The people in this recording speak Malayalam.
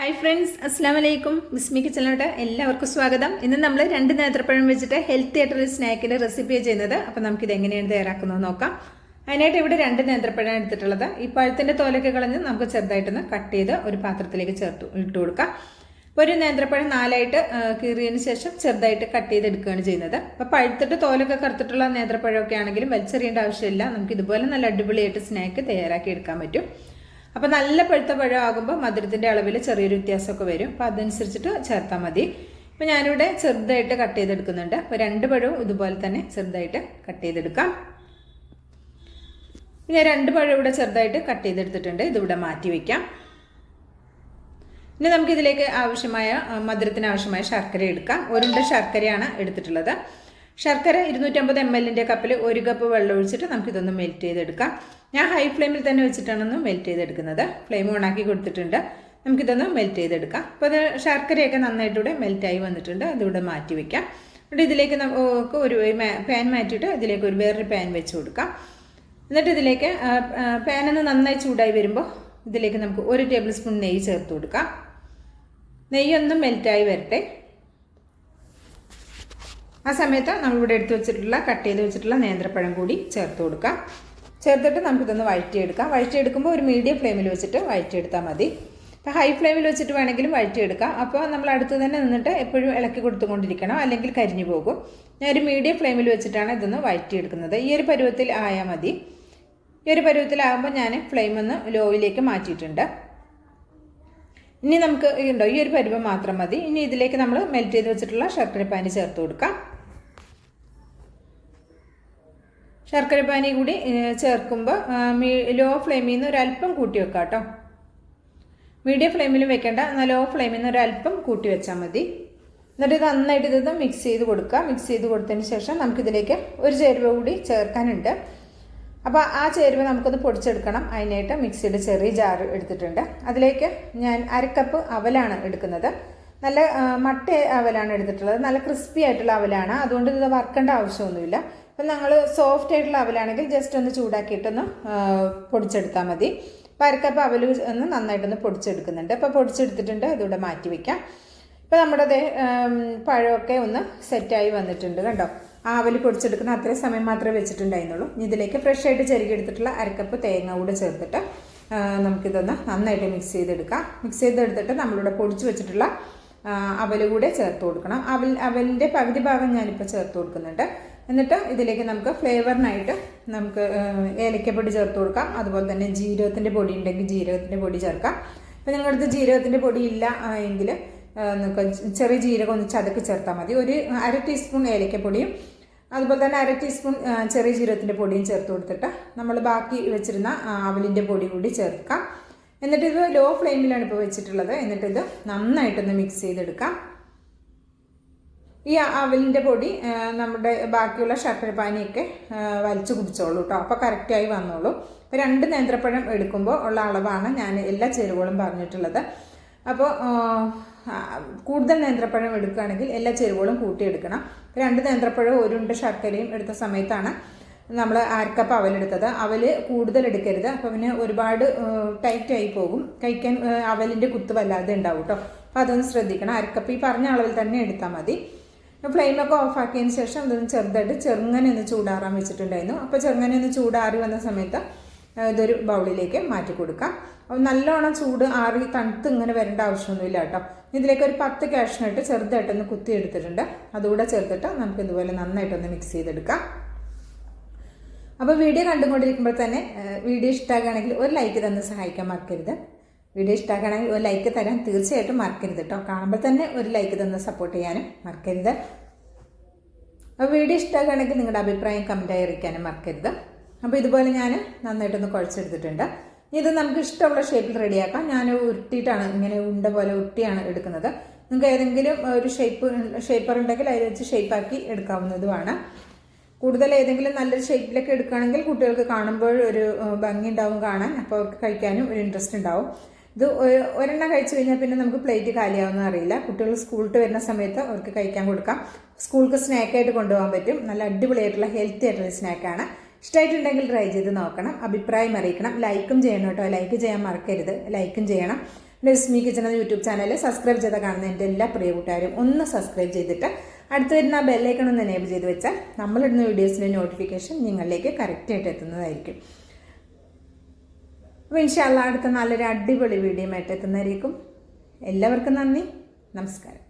ഹായ് ഫ്രണ്ട്സ്, അസ്സാം വലൈക്കും. ബിസ്മി കിച്ചണിലോട്ട് എല്ലാവർക്കും സ്വാഗതം. ഇന്ന് നമ്മൾ 2 നേന്ത്രപ്പഴം വെച്ചിട്ട് ഹെൽത്തി ആയിട്ടൊരു സ്നാക്കിൻ്റെ റെസിപ്പി ചെയ്യുന്നത്. അപ്പോൾ നമുക്കിത് എങ്ങനെയാണ് തയ്യാറാക്കുന്നത് നോക്കാം. അതിനായിട്ട് ഇവിടെ 2 നേന്ത്രപ്പഴം എടുത്തിട്ടുള്ളത്. ഈ പഴത്തിൻ്റെ തോലൊക്കെ കളഞ്ഞ് നമുക്ക് ചെറുതായിട്ടൊന്ന് കട്ട് ചെയ്ത് ഒരു പാത്രത്തിലേക്ക് ഇട്ട് കൊടുക്കാം. അപ്പോൾ ഒരു നേന്ത്രപ്പഴം 4ആയിട്ട് കീറിയതിന് ശേഷം ചെറുതായിട്ട് കട്ട് ചെയ്തെടുക്കുകയാണ് ചെയ്യുന്നത്. അപ്പോൾ പഴുത്തിട്ട് തോലൊക്കെ കറുത്തിട്ടുള്ള നേന്ത്രപ്പഴമൊക്കെ ആണെങ്കിലും വലിച്ചെറിയേണ്ട ആവശ്യമില്ല. നമുക്ക് ഇതുപോലെ നല്ല അടിപൊളിയായിട്ട് സ്നാക്ക് തയ്യാറാക്കി എടുക്കാൻ പറ്റും. അപ്പോൾ നല്ല പഴുത്ത പഴം ആകുമ്പോൾ മധുരത്തിൻ്റെ അളവിൽ ചെറിയൊരു വ്യത്യാസമൊക്കെ വരും. അപ്പോൾ അതനുസരിച്ചിട്ട് ചേർത്താൽ മതി. ഇപ്പോൾ ഞാനിവിടെ ചെറുതായിട്ട് കട്ട് ചെയ്തെടുക്കുന്നുണ്ട്. അപ്പോൾ 2 പഴവും ഇതുപോലെ തന്നെ ചെറുതായിട്ട് കട്ട് ചെയ്തെടുക്കാം. ഞാൻ 2 പഴം ഇവിടെ ചെറുതായിട്ട് കട്ട് ചെയ്തെടുത്തിട്ടുണ്ട്. ഇതിവിടെ മാറ്റി വയ്ക്കാം. ഇനി നമുക്കിതിലേക്ക് മധുരത്തിന് ആവശ്യമായ ശർക്കര എടുക്കാം. 1 ഉണ്ട ശർക്കരയാണ് എടുത്തിട്ടുള്ളത്. ശർക്കര 250 ml കപ്പിൽ 1 കപ്പ് വെള്ളം ഒഴിച്ചിട്ട് നമുക്കിതൊന്ന് മെൽറ്റ് ചെയ്തെടുക്കാം. ഞാൻ ഹൈ ഫ്ലെയിമിൽ തന്നെ വെച്ചിട്ടാണ് മെൽറ്റ് ചെയ്തെടുക്കുന്നത്. ഫ്ലെയിം ഓണാക്കി കൊടുത്തിട്ടുണ്ട്. നമുക്കിതൊന്ന് മെൽറ്റ് ചെയ്തെടുക്കാം. അപ്പോൾ അത് ശർക്കരയൊക്കെ നന്നായിട്ടിവിടെ മെൽറ്റായി വന്നിട്ടുണ്ട്. അതിവിടെ മാറ്റി വയ്ക്കാം. എന്നിട്ട് ഇതിലേക്ക് നമുക്ക് ഒരു പാൻ മാറ്റിയിട്ട് ഇതിലേക്ക് വേറൊരു പാൻ വെച്ച് കൊടുക്കാം. എന്നിട്ട് ഇതിലേക്ക് പാനൊന്ന് നന്നായി ചൂടായി വരുമ്പോൾ ഇതിലേക്ക് നമുക്ക് 1 ടേബിൾ സ്പൂൺ നെയ്യ് ചേർത്ത് കൊടുക്കാം. നെയ്യൊന്നും മെൽറ്റായി വരട്ടെ. ആ സമയത്ത് നമ്മളിവിടെ കട്ട് ചെയ്ത് വെച്ചിട്ടുള്ള നേന്ത്രപ്പഴം കൂടി ചേർത്ത് കൊടുക്കാം. ചേർത്തിട്ട് നമുക്കിതൊന്ന് വഴറ്റിയെടുക്കാം. വഴറ്റിയെടുക്കുമ്പോൾ ഒരു മീഡിയം ഫ്ലെയിമിൽ വെച്ചിട്ട് വഴറ്റിയെടുത്താൽ മതി. ഇപ്പോൾ ഹൈ ഫ്ലെയിമിൽ വെച്ചിട്ട് വേണമെങ്കിലും വഴറ്റിയെടുക്കാം. അപ്പോൾ നമ്മൾ അടുത്ത് തന്നെ നിന്നിട്ട് എപ്പോഴും ഇളക്കി കൊടുത്തുകൊണ്ടിരിക്കണം, അല്ലെങ്കിൽ കരിഞ്ഞു പോകും. ഞാനൊരു മീഡിയം ഫ്ലെയിമിൽ വെച്ചിട്ടാണ് ഇതൊന്ന് വഴറ്റിയെടുക്കുന്നത്. ഈ ഒരു പരുവത്തിൽ ആയാൽ മതി. ഈ ഒരു പരുവത്തിലാകുമ്പോൾ ഞാൻ ഫ്ലെയിം ഒന്ന് ലോയിലേക്ക് മാറ്റിയിട്ടുണ്ട്. ഇനി നമുക്ക് ഈ ഒരു പരുവം മാത്രം മതി. ഇനി ഇതിലേക്ക് നമ്മൾ മെൽറ്റ് ചെയ്ത് വെച്ചിട്ടുള്ള ശർക്കരപ്പാനി ചേർത്ത് കൊടുക്കാം. ശർക്കരപ്പാനി കൂടി ചേർക്കുമ്പോൾ ലോ ഫ്ലെയിമിൽ നിന്ന് ഒരല്പം കൂട്ടി വെക്കാം കേട്ടോ. മീഡിയം ഫ്ലെയിമിലും വെക്കേണ്ട, എന്നാൽ ലോ ഫ്ലെയിമിൽ നിന്ന് ഒരല്പം കൂട്ടി വെച്ചാൽ മതി. എന്നിട്ട് ഇത് നന്നായിട്ട് ഇത് മിക്സ് ചെയ്ത് കൊടുക്കുക. മിക്സ് ചെയ്ത് കൊടുത്തതിന് ശേഷം നമുക്കിതിലേക്ക് ഒരു ചേരുവ കൂടി ചേർക്കാനുണ്ട്. അപ്പോൾ ആ ചേരുവ നമുക്കൊന്ന് പൊടിച്ചെടുക്കണം. അതിനായിട്ട് മിക്സിയുടെ ചെറിയ ജാർ എടുത്തിട്ടുണ്ട്. അതിലേക്ക് ഞാൻ 1/2 കപ്പ് അവലാണ് എടുക്കുന്നത്. നല്ല മട്ട അവലാണ് എടുത്തിട്ടുള്ളത്. നല്ല ക്രിസ്പി ആയിട്ടുള്ള അവലാണ്. അതുകൊണ്ട് ഇത് വറുക്കേണ്ട ആവശ്യമൊന്നുമില്ല. അപ്പം ഞങ്ങൾ സോഫ്റ്റ് ആയിട്ടുള്ള അവലാണെങ്കിൽ ജസ്റ്റ് ഒന്ന് ചൂടാക്കിയിട്ടൊന്ന് പൊടിച്ചെടുത്താൽ മതി. അപ്പോൾ 1/2 കപ്പ് അവൽ ഒന്ന് നന്നായിട്ടൊന്ന് പൊടിച്ചെടുക്കുന്നുണ്ട്. അപ്പോൾ പൊടിച്ചെടുത്തിട്ടുണ്ട്. ഇതിവിടെ മാറ്റി വയ്ക്കാം. ഇപ്പോൾ നമ്മുടെ പഴമൊക്കെ ഒന്ന് സെറ്റായി വന്നിട്ടുണ്ട് കണ്ടോ. ആവൽ പൊടിച്ചെടുക്കുന്ന അത്രയും സമയം മാത്രമേ വെച്ചിട്ടുണ്ടായിരുന്നുള്ളൂ. ഇതിലേക്ക് ഫ്രഷ് ആയിട്ട് ചെറുകിയെടുത്തിട്ടുള്ള 1/2 കപ്പ് തേങ്ങ കൂടെ ചേർത്തിട്ട് നമുക്കിതൊന്ന് നന്നായിട്ട് മിക്സ് ചെയ്തെടുക്കാം. മിക്സ് ചെയ്തെടുത്തിട്ട് നമ്മളിവിടെ പൊടിച്ച് വെച്ചിട്ടുള്ള അവൽ കൂടെ ചേർത്ത് കൊടുക്കണം. അവലിൻ്റെ പകുതി ഭാഗം ഞാനിപ്പോൾ ചേർത്ത് കൊടുക്കുന്നുണ്ട്. എന്നിട്ട് ഇതിലേക്ക് നമുക്ക് ഫ്ലേവറിനായിട്ട് നമുക്ക് ഏലക്കപ്പൊടി ചേർത്ത് കൊടുക്കാം. അതുപോലെ തന്നെ ജീരകത്തിൻ്റെ പൊടി ഉണ്ടെങ്കിൽ ജീരകത്തിൻ്റെ പൊടി ചേർക്കാം. ഇപ്പോൾ നിങ്ങളുടെ അടുത്ത് ജീരകത്തിൻ്റെ പൊടി ഇല്ല എങ്കിൽ ചെറിയ ജീരകം ഒന്ന് ചതക്ക് ചേർത്താൽ മതി. ഒരു 1/2 ടീസ്പൂൺ ഏലക്കപ്പൊടിയും അതുപോലെ തന്നെ 1/2 ടീസ്പൂൺ ചെറിയ ജീരകത്തിൻ്റെ പൊടിയും ചേർത്ത് കൊടുത്തിട്ട് നമ്മൾ ബാക്കി വെച്ചിരുന്ന അവലിൻ്റെ പൊടി കൂടി ചേർക്കാം. എന്നിട്ട് ഇത് ലോ ഫ്ലെയിമിലാണ് ഇപ്പോൾ വെച്ചിട്ടുള്ളത്. എന്നിട്ടിത് നന്നായിട്ടൊന്ന് മിക്സ് ചെയ്തെടുക്കാം. ഈ അവലിൻ്റെ പൊടി നമ്മുടെ ബാക്കിയുള്ള ശർക്കരപ്പാനിയൊക്കെ വലിച്ചു കുടിച്ചോളൂ കേട്ടോ. അപ്പോൾ കറക്റ്റായി വന്നോളൂ. ഇപ്പോൾ 2 നേന്ത്രപ്പഴം എടുക്കുമ്പോൾ ഉള്ള അളവാണ് ഞാൻ എല്ലാ ചേരുവകളും പറഞ്ഞിട്ടുള്ളത്. അപ്പോൾ കൂടുതൽ നേന്ത്രപ്പഴം എടുക്കുകയാണെങ്കിൽ എല്ലാ ചേരുവകളും കൂട്ടിയെടുക്കണം. 2 നേന്ത്രപ്പഴം 1 ഉണ്ട ശർക്കരയും എടുത്ത സമയത്താണ് നമ്മൾ 1/2 കപ്പ് അവലെടുത്തത്. അവൽ കൂടുതൽ എടുക്കരുത്. അപ്പോൾ പിന്നെ ഒരുപാട് ടൈറ്റായി പോകും. കഴിക്കാൻ അവലിൻ്റെ കുത്ത് വല്ലാതെ ഉണ്ടാവും കേട്ടോ. അപ്പോൾ അതൊന്ന് ശ്രദ്ധിക്കണം. 1/2 കപ്പ് ഈ പറഞ്ഞ അളവിൽ തന്നെ എടുത്താൽ മതി. ഫ്ലെയിമൊക്കെ ഓഫാക്കിയതിന് ശേഷം ഇതൊന്ന് ചെറുതായിട്ട് ചെറുങ്ങനെ ഒന്ന് ചൂടാറാൻ വെച്ചിട്ടുണ്ടായിരുന്നു. അപ്പോൾ ചെറുങ്ങനെ ഒന്ന് ചൂടാറി വന്ന സമയത്ത് ഇതൊരു ബൗളിലേക്ക് മാറ്റി കൊടുക്കാം. അപ്പോൾ നല്ലോണം ചൂട് ആറി തണുത്ത് ഇങ്ങനെ വരേണ്ട ആവശ്യമൊന്നുമില്ല കേട്ടോ. ഇതിലേക്ക് ഒരു 10 കാഷ്നട്ട് ചെറുതായിട്ടൊന്ന് കുത്തി എടുത്തിട്ടുണ്ട്. അതുകൂടെ ചേർത്തിട്ട് നമുക്ക് ഇതുപോലെ നന്നായിട്ടൊന്ന് മിക്സ് ചെയ്തെടുക്കാം. അപ്പോൾ വീഡിയോ കണ്ടുകൊണ്ടിരിക്കുമ്പോൾ തന്നെ വീഡിയോ ഇഷ്ടമാകുകയാണെങ്കിൽ ഒരു ലൈക്ക് തന്ന് സഹായിക്കാൻ മറക്കരുത്. വീഡിയോ ഇഷ്ടമാക്കുകയാണെങ്കിൽ ഒരു ലൈക്ക് തരാൻ തീർച്ചയായിട്ടും മറക്കരുത് കേട്ടോ. കാണുമ്പോൾ തന്നെ ഒരു ലൈക്ക് തന്ന് സപ്പോർട്ട് ചെയ്യാനും മറക്കരുത്. അപ്പോൾ വീഡിയോ ഇഷ്ടമാകുകയാണെങ്കിൽ നിങ്ങളുടെ അഭിപ്രായം കമൻറ്റായി അറിയിക്കാനും മറക്കരുത്. അപ്പോൾ ഇതുപോലെ ഞാൻ നന്നായിട്ടൊന്ന് കുഴച്ചെടുത്തിട്ടുണ്ട്. ഇത് നമുക്ക് ഇഷ്ടമുള്ള ഷേപ്പിൽ റെഡിയാക്കാം. ഞാൻ ഉരുട്ടിയിട്ടാണ് ഇങ്ങനെ ഉണ്ട പോലെ ഉരുട്ടിയാണ് എടുക്കുന്നത്. നിങ്ങൾക്ക് ഏതെങ്കിലും ഒരു ഷേപ്പർ ഉണ്ടെങ്കിൽ അതിൽ വെച്ച് ഷേപ്പാക്കി എടുക്കാവുന്നതുമാണ്. കൂടുതൽ ഏതെങ്കിലും നല്ലൊരു ഷേപ്പിലൊക്കെ എടുക്കുകയാണെങ്കിൽ കുട്ടികൾക്ക് കാണുമ്പോൾ ഒരു ഭംഗി ഉണ്ടാവും കാണാൻ. അപ്പോൾ അവർക്ക് കഴിക്കാനും ഒരു ഇൻട്രസ്റ്റ് ഉണ്ടാവും. ഇത് ഒരെണ്ണം കഴിച്ചു കഴിഞ്ഞാൽ പിന്നെ നമുക്ക് പ്ലേറ്റ് കാലിയാവുമെന്ന് അറിയില്ല. കുട്ടികൾ സ്കൂളിൽ വരുന്ന സമയത്ത് അവർക്ക് കഴിക്കാൻ കൊടുക്കാം. സ്കൂൾക്ക് സ്നാക്കായിട്ട് കൊണ്ടുപോകാൻ പറ്റും. നല്ല അടിപൊളിയായിട്ടുള്ള ഹെൽത്തി ആയിട്ടുള്ള സ്നാക്കാണ്. ഇഷ്ടമായിട്ടുണ്ടെങ്കിൽ ട്രൈ ചെയ്ത് നോക്കണം. അഭിപ്രായം അറിയിക്കണം. ലൈക്കും ചെയ്യണം കേട്ടോ. ലൈക്ക് ചെയ്യാൻ മറക്കരുത്. ലൈക്കും ചെയ്യണം. ബിസ്മി കിച്ചൺ എന്ന യൂട്യൂബ് ചാനൽ സബ്സ്ക്രൈബ് ചെയ്ത് കാണുന്ന എൻ്റെ എല്ലാ പ്രിയ കൂട്ടുകാരും ഒന്ന് സബ്സ്ക്രൈബ് ചെയ്തിട്ട് അടുത്ത് വരുന്ന ആ ബെല്ലൈക്കൺ ഒന്ന് എനേബിൾ ചെയ്ത് വെച്ചാൽ നമ്മളിടുന്ന വീഡിയോസിൻ്റെ നോട്ടിഫിക്കേഷൻ നിങ്ങളിലേക്ക് കറക്റ്റായിട്ട് എത്തുന്നതായിരിക്കും. അപ്പോൾ ഇൻഷാ അല്ലാഹ് അടുത്ത നല്ലൊരു അടിപൊളി വീഡിയോ ആയിട്ട് എത്തുന്നതായിരിക്കും. എല്ലാവർക്കും നന്ദി, നമസ്കാരം.